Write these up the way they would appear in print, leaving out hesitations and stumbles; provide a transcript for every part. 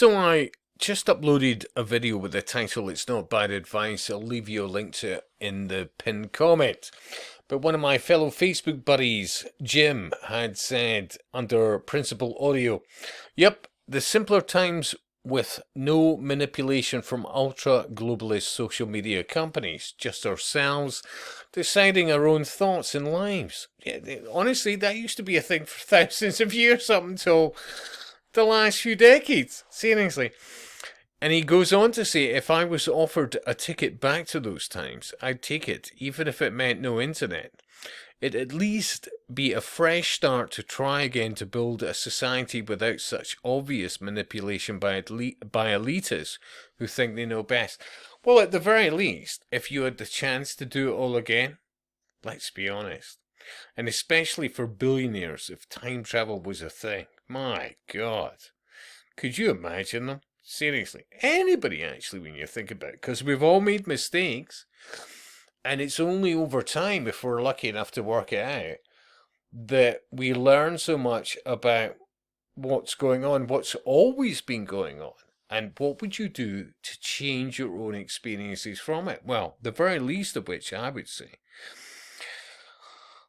So I just uploaded a video with the title "It's Not Bad Advice." I'll leave you a link to it in the pinned comment. But one of my fellow Facebook buddies, Jim, had said under Principal Audio, yep, the simpler times with no manipulation from ultra-globalist social media companies, just ourselves deciding our own thoughts and lives. Yeah, honestly, that used to be a thing for thousands of years up until the last few decades, seriously. And he goes on to say, if I was offered a ticket back to those times, I'd take it, even if it meant no internet. It'd at least be a fresh start to try again to build a society without such obvious manipulation by elitists who think they know best. Well, at the very least, if you had the chance to do it all again, let's be honest, and especially for billionaires, if time travel was a thing, my God, could you imagine them? Seriously, anybody actually, when you think about it, because we've all made mistakes, and it's only over time, if we're lucky enough to work it out, that we learn so much about what's going on, what's always been going on, and what would you do to change your own experiences from it? Well, the very least of which I would say,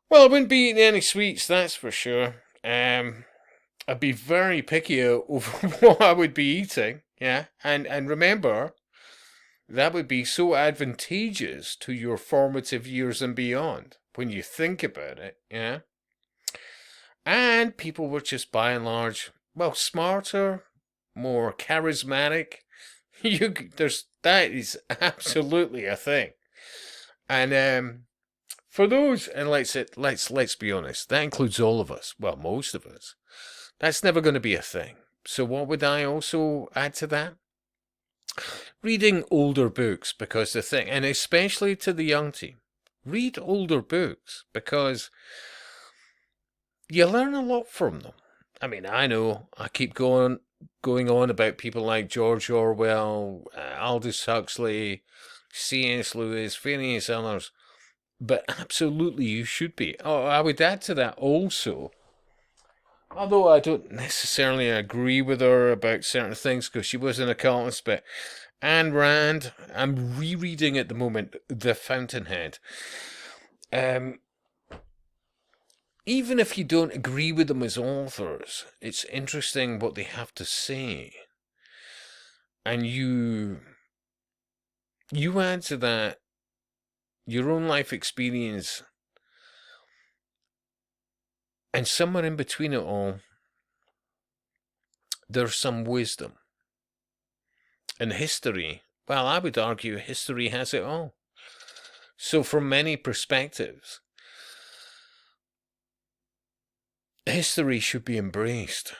well, I wouldn't be eating any sweets, that's for sure. I'd be very picky over what I would be eating, yeah. And remember, that would be so advantageous to your formative years and beyond when you think about it, yeah. And people were just by and large, well, smarter, more charismatic. That is absolutely a thing. And for those, and let's be honest, that includes all of us. Well, most of us. That's never going to be a thing. So what would I also add to that? Reading older books, because the thing, and especially to the young team, read older books because you learn a lot from them. I mean, I know I keep going on about people like George Orwell, Aldous Huxley, C.S. Lewis, various others, but absolutely you should be. Oh, I would add to that also, although I don't necessarily agree with her about certain things because she was an occultist, but Ayn Rand, I'm rereading at the moment The Fountainhead. Even if you don't agree with them as authors, it's interesting what they have to say. And you add to that your own life experience, and somewhere in between it all, there's some wisdom. And history, well, I would argue history has it all. So from many perspectives, history should be embraced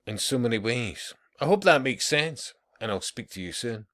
in so many ways. I hope that makes sense, and I'll speak to you soon.